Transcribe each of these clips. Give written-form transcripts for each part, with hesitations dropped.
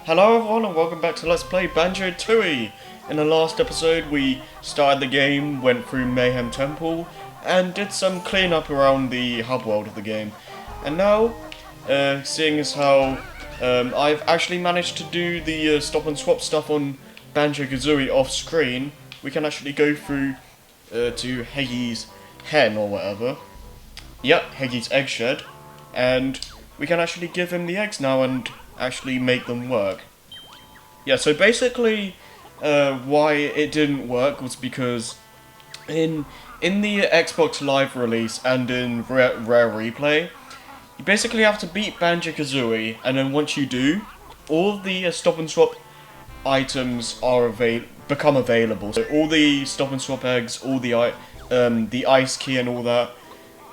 Hello everyone and welcome back to Let's Play Banjo Tooie! In the last episode we started the game, went through Mayhem Temple, and did some cleanup around the hub world of the game. And now, seeing as how I've actually managed to do the stop and swap stuff on Banjo-Kazooie off screen, we can actually go through to Heggy's hen or whatever. Yep, Heggy's egg shed. And we can actually give him the eggs now and actually make them work. Yeah, so basically why it didn't work was because in the Xbox Live release and in Rare Replay, you basically have to beat Banjo-Kazooie, and then once you do, all the stop and swap items are become available. So all the stop and swap eggs, all the ice key and all that,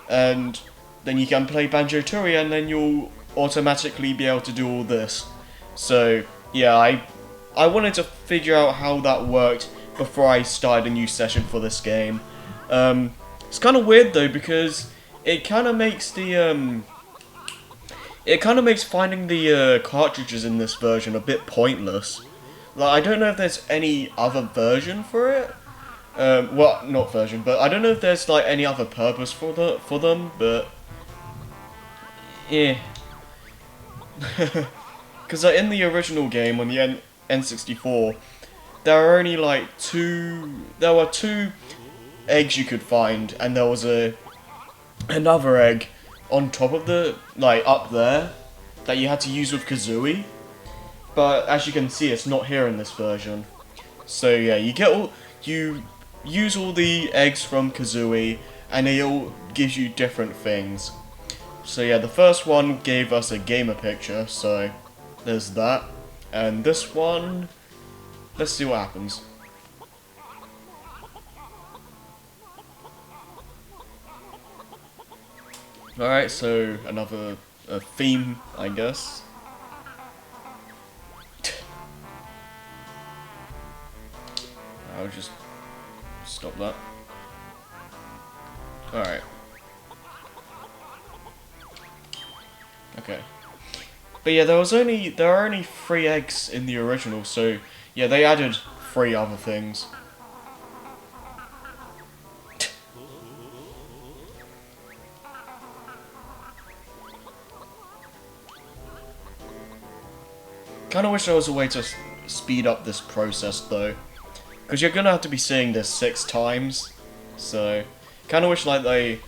and then you can play Banjo-Tooie, and then you'll automatically be able to do all this. So yeah, I wanted to figure out how that worked before I started a new session for this game. It's kind of weird though, because it kind of makes the finding the cartridges in this version a bit pointless. Like, I don't know if there's any other version for it. Well, not version, but I don't know if there's like any other purpose for them, but yeah. Because in the original game on the N64, there were only like there were two eggs you could find, and there was another egg on top of the, like, up there, that you had to use with Kazooie. But as you can see, it's not here in this version. So yeah, you use all the eggs from Kazooie, and they all gives you different things. So yeah, the first one gave us a gamer picture, so there's that. And this one, let's see what happens. Alright, so another theme, I guess. I'll just stop that. Alright. Okay. But yeah, there are only 3 eggs in the original, so yeah, they added 3 other things. Kinda wish there was a way to speed up this process though, because you're gonna have to be seeing this 6 times, so kinda wish like they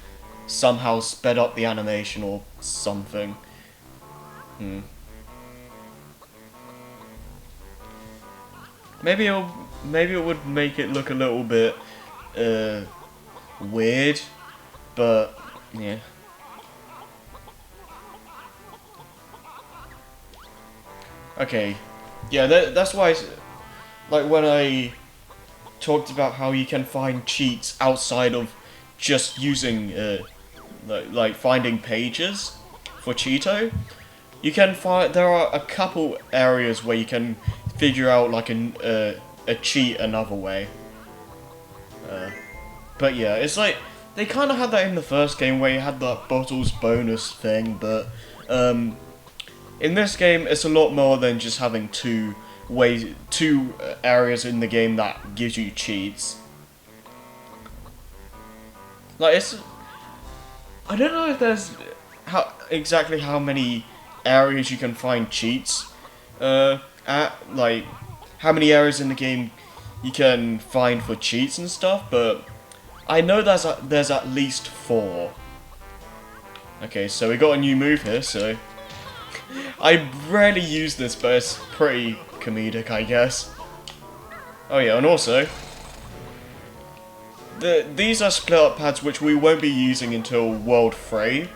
somehow sped up the animation or something. Maybe it would make it look a little bit weird, but yeah. Okay, yeah, that's why like when I talked about how you can find cheats outside of just using like finding pages for Cheeto. You can find there are a couple areas where you can figure out like a cheat another way. But yeah, it's like they kind of had that in the first game where you had that bottles bonus thing, but in this game it's a lot more than just having two areas in the game that gives you cheats. Like I don't know if there's exactly how many areas you can find cheats at, like how many areas in the game you can find for cheats and stuff, but I know there's at least 4. Okay, so we got a new move here, so I rarely use this, but it's pretty comedic, I guess. Oh yeah, and also these are split up pads which we won't be using until World 3.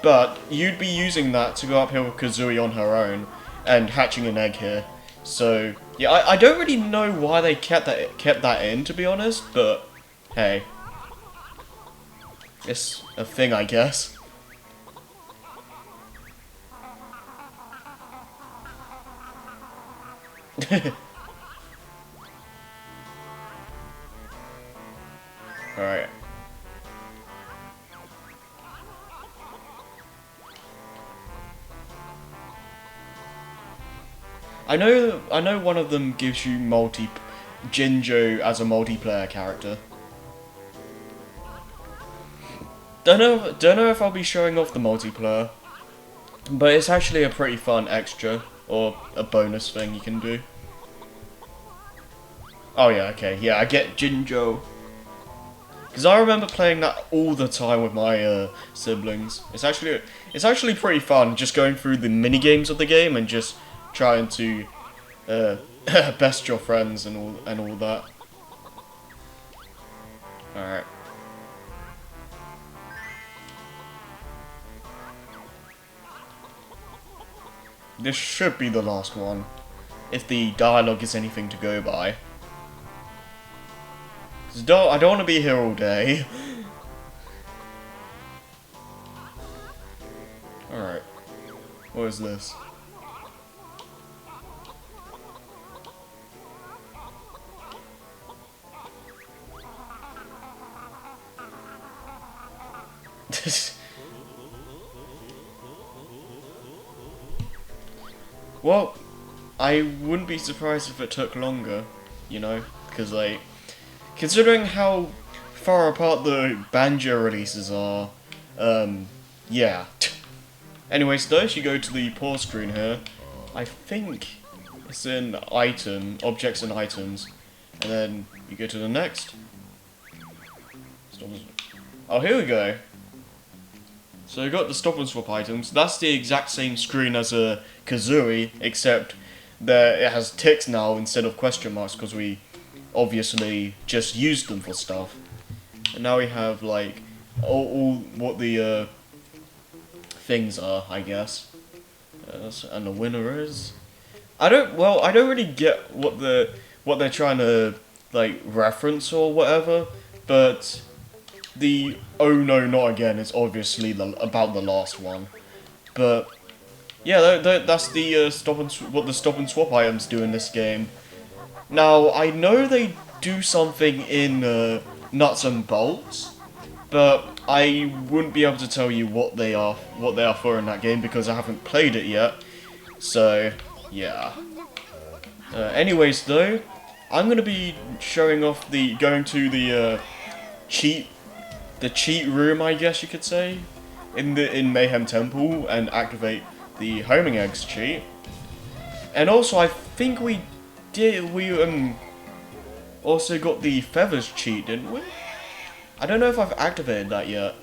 But you'd be using that to go up here with Kazooie on her own and hatching an egg here. So yeah, I don't really know why they kept that in, to be honest, but hey, it's a thing, I guess. Alright. I know one of them gives you Jinjo as a multiplayer character. Don't know if I'll be showing off the multiplayer, but it's actually a pretty fun extra or a bonus thing you can do. Oh yeah, okay, yeah, I get Jinjo. Because I remember playing that all the time with my siblings. It's actually pretty fun just going through the mini games of the game and just trying to best your friends and all that. All right. This should be the last one, if the dialogue is anything to go by. I don't want to be here all day. Alright. What is this? Well, I wouldn't be surprised if it took longer, you know, because like, considering how far apart the Banjo releases are, yeah. Anyways, though, if you go to the pause screen here, I think it's in objects and items, and then you go to the next. Oh, here we go. So you got the stop and swap items. That's the exact same screen as a Kazooie, except that it has ticks now instead of question marks because we obviously just used them for stuff. And now we have like all what the things are, I guess. And the winner is. I don't really get what they're trying to like reference or whatever, but the "oh no, not again" is obviously about the last one. But yeah, that's the what the stop and swap items do in this game. Now I know they do something in Nuts and Bolts, but I wouldn't be able to tell you what they are for in that game because I haven't played it yet. So yeah. Anyways, though, I'm gonna be showing off going to the cheat room, I guess you could say, in Mayhem Temple and activate the homing eggs cheat. And also, I think we also got the feathers cheat, didn't we? I don't know if I've activated that yet.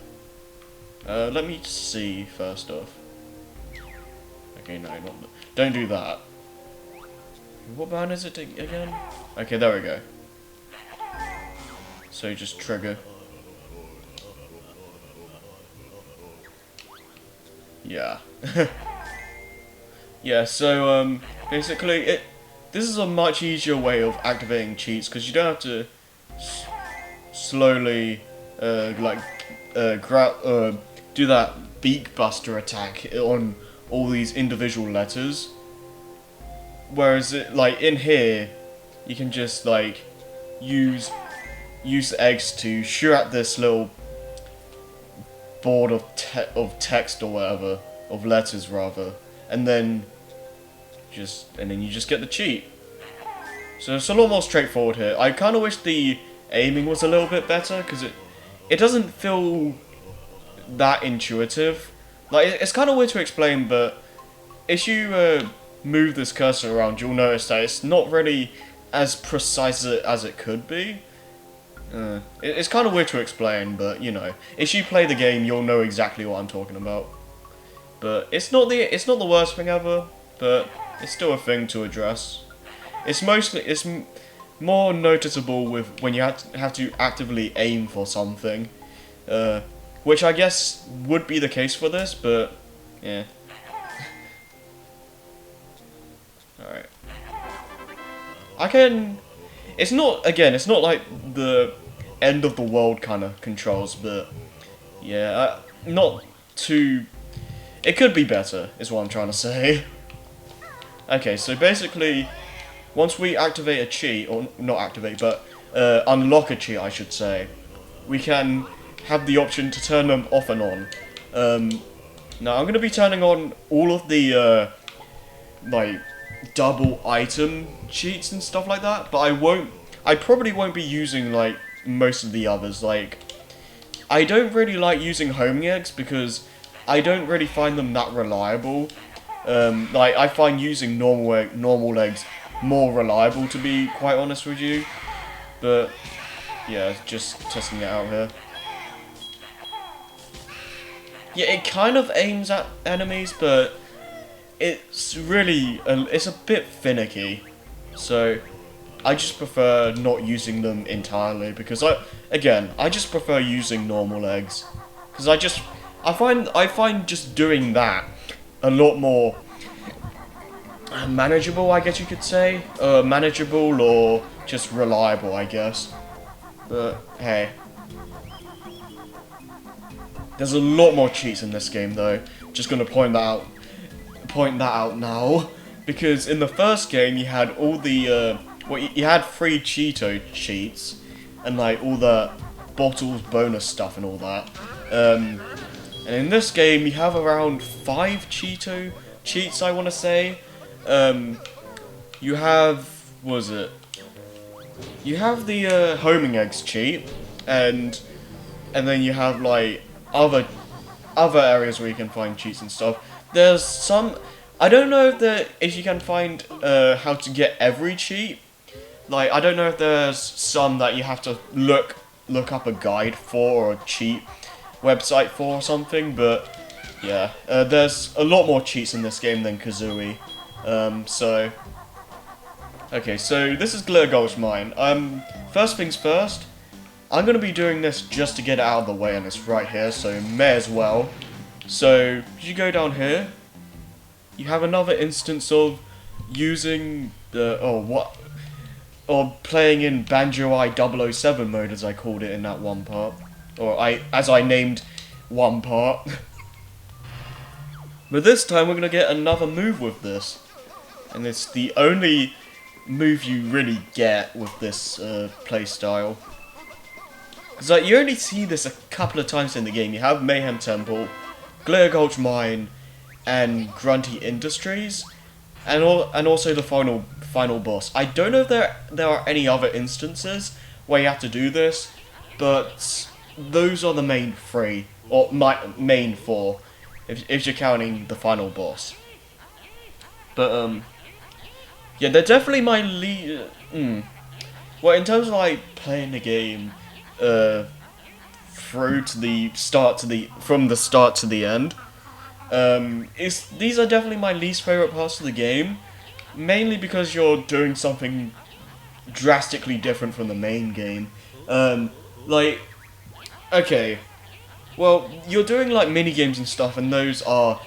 Let me see first off. Okay, no, don't do that. What button is it again? Okay, there we go. So just trigger. Yeah. Yeah, so basically this is a much easier way of activating cheats because you don't have to slowly do that beak buster attack on all these individual letters. Whereas in here you can just like use eggs to shoot at this little board of text or whatever, of letters rather, and then you just get the cheat. So it's a lot more straightforward here. I kind of wish the aiming was a little bit better because it doesn't feel that intuitive. Like it's kind of weird to explain, but if you move this cursor around, you'll notice that it's not really as precise as it could be. It's kind of weird to explain, but you know, if you play the game, you'll know exactly what I'm talking about. But it's not the worst thing ever, but it's still a thing to address. It's more noticeable when you have to actively aim for something, which I guess would be the case for this, but yeah. All right. It's not like the end of the world kind of controls, but yeah, not too. It could be better, is what I'm trying to say. Okay, so basically, once we activate a cheat, or not activate, but unlock a cheat, I should say, we can have the option to turn them off and on. Now I'm going to be turning on all of the double item cheats and stuff like that, but I probably won't be using like most of the others. Like, I don't really like using homing eggs because I don't really find them that reliable. Like, I find using normal eggs more reliable, to be quite honest with you. But yeah, just testing it out here. Yeah, it kind of aims at enemies, but it's really it's a bit finicky. So I just prefer not using them entirely because I just prefer using normal eggs because I find just doing that a lot more manageable, I guess you could say. Manageable or just reliable, I guess. But hey, there's a lot more cheats in this game though. Just gonna point that out now, because in the first game you had all the you had 3 Cheeto cheats and like all the bottles bonus stuff and all that. And in this game you have around 5 Cheeto cheats, I want to say. You have, what was it? You have the homing eggs cheat, and then you have like other areas where you can find cheats and stuff. There's some, I don't know if you can find how to get every cheat. Like, I don't know if there's some that you have to look up a guide for or a cheat website for or something, but yeah, there's a lot more cheats in this game than Kazooie. Okay, so this is Glitter Gulch Mine. First things first, I'm going to be doing this just to get it out of the way, and it's right here, so may as well. So, if you go down here, you have another instance of using the, or playing in Banjo 007 mode, as I called it in that one part. Or as I named one part. But this time we're going to get another move with this. And it's the only move you really get with this playstyle. Because like, you only see this a couple of times in the game. You have Mayhem Temple, Glitter Gulch Mine, and Grunty Industries, and also the final boss. I don't know if there are any other instances where you have to do this, but those are the main 3, or main 4, if you're counting the final boss. But yeah, they're definitely my well, in terms of like playing the game through to the start from the start to the end, these are definitely my least favorite parts of the game, mainly because you're doing something drastically different from the main game. Like, okay, well, you're doing like mini games and stuff, and those are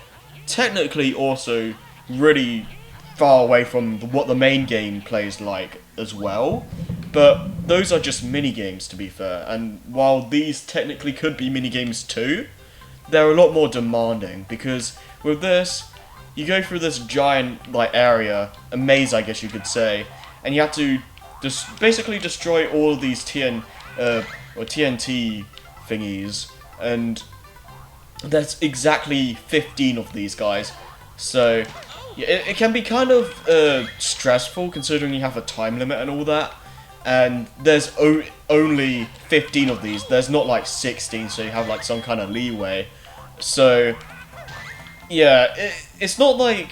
technically also really far away from what the main game plays like as well, but those are just mini games, to be fair. And while these technically could be mini games too, they're a lot more demanding, because with this you go through this giant like area, a maze I guess you could say, and you have to just basically destroy all of these TNT thingies, and there's exactly 15 of these guys. So yeah, it can be kind of stressful considering you have a time limit and all that, and there's only 15 of these. There's not like 16, so you have like some kind of leeway. So yeah, it's not like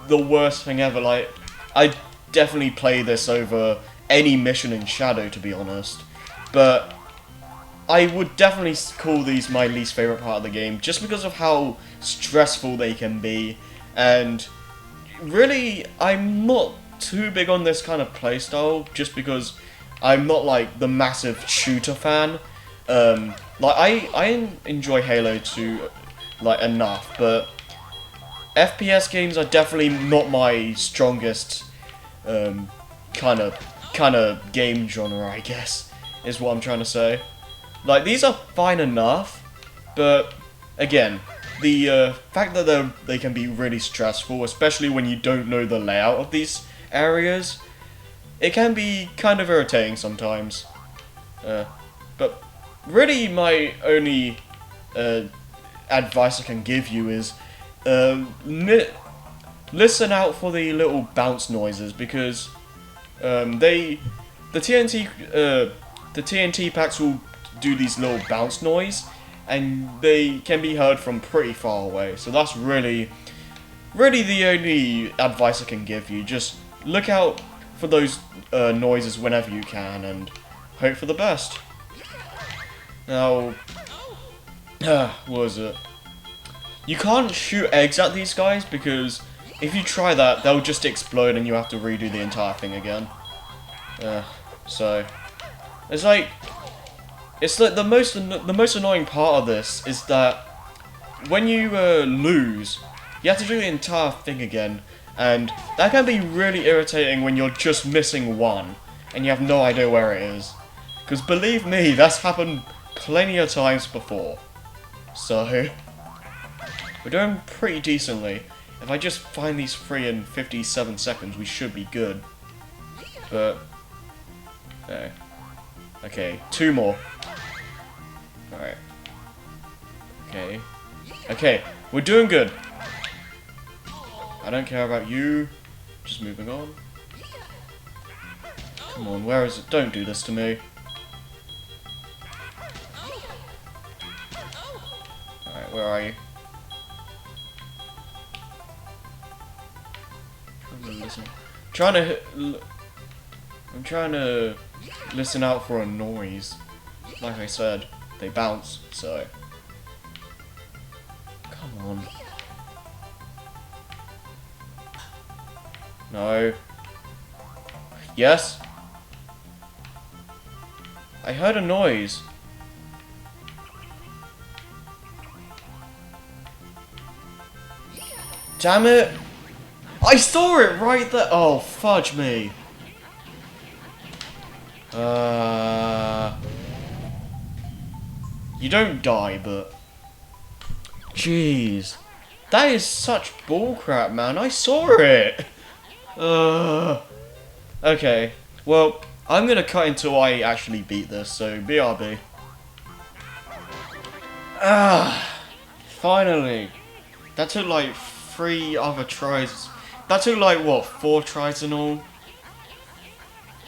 the worst thing ever. Like, I definitely play this over any mission in Shadow, to be honest, but I would definitely call these my least favorite part of the game, just because of how stressful they can be. And really, I'm not too big on this kind of playstyle, just because I'm not like the massive shooter fan. Like, I enjoy Halo 2 like enough, but FPS games are definitely not my strongest kind of game genre, I guess, is what I'm trying to say. Like, these are fine enough, but again, the fact that they can be really stressful, especially when you don't know the layout of these areas, it can be kind of irritating sometimes. But really, my only listen out for the little bounce noises because the TNT packs will do these little bounce noise, and they can be heard from pretty far away. So that's really the only advice I can give you. Just look out for those noises whenever you can, and hope for the best. Now, what was it? You can't shoot eggs at these guys because if you try that, they'll just explode and you have to redo the entire thing again. So it's like the most annoying part of this is that when you lose, you have to do the entire thing again, and that can be really irritating when you're just missing one and you have no idea where it is. Because believe me, that's happened plenty of times before. So we're doing pretty decently. If I just find these 3 in 57 seconds, we should be good. But no. Okay, 2 more. Alright. Okay, we're doing good. I don't care about you. Just moving on. Come on, where is it? Don't do this to me. Alright, where are you? I'm trying to listen out for a noise. Like I said, they bounce, so come on. No. Yes? I heard a noise. Damn it! I saw it right there! Oh, fudge me. You don't die, but jeez. That is such bullcrap, man. I saw it! Okay. Well, I'm gonna cut until I actually beat this, so BRB. Finally. That took like 3 other tries. That took like, what, 4 tries in all?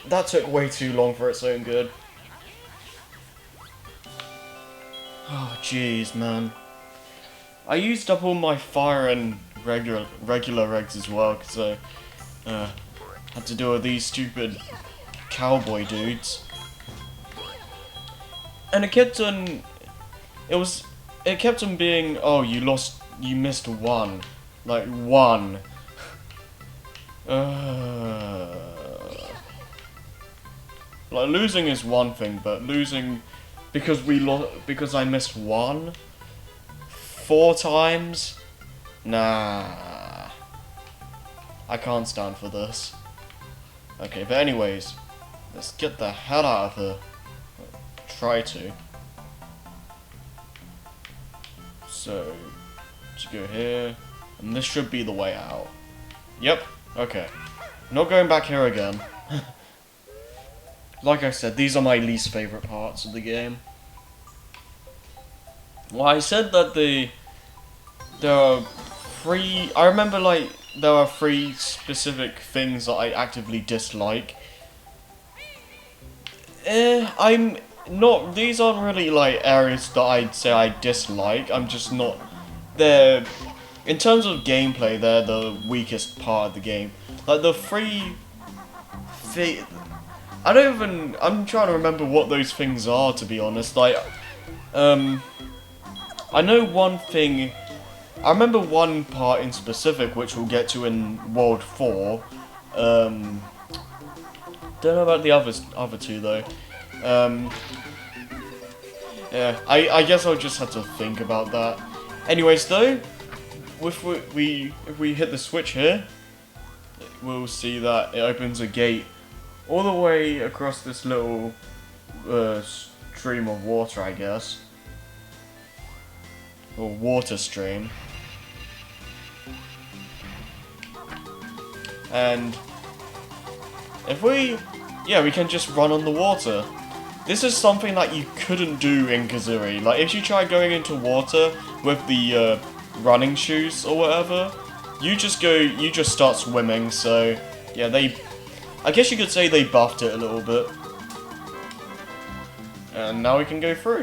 That took way too long for its own good. Oh, jeez, man. I used up all my fire and regular regs as well, because I had to deal with these stupid cowboy dudes. And it kept on... It kept on being, oh, you missed 1. Like, 1. Like, losing is one thing, but losing because I missed 1 4 times? Nah. I can't stand for this. Okay, but anyways, let's get the hell out of here. Try to. So, to go here, and this should be the way out. Yep, okay. Not going back here again. Like I said, these are my least favourite parts of the game. Well, I said that there are 3... I remember, like, there are 3 specific things that I actively dislike. I'm not... These aren't really, like, areas that I'd say I dislike. I'm just not... They're... In terms of gameplay, they're the weakest part of the game. Like, the 3... I'm trying to remember what those things are, to be honest. Like, I know one thing... I remember one part in specific, which we'll get to in World 4. Don't know about the other 2, though. Yeah, I guess I'll just have to think about that. Anyways, though, if we hit the switch here, we'll see that it opens a gate all the way across this little stream of water, I guess. Or water stream. And if we can just run on the water. This is something that you couldn't do in Kazooie. Like, if you try going into water with the running shoes or whatever, you just start swimming, so yeah, I guess you could say they buffed it a little bit. And now we can go through.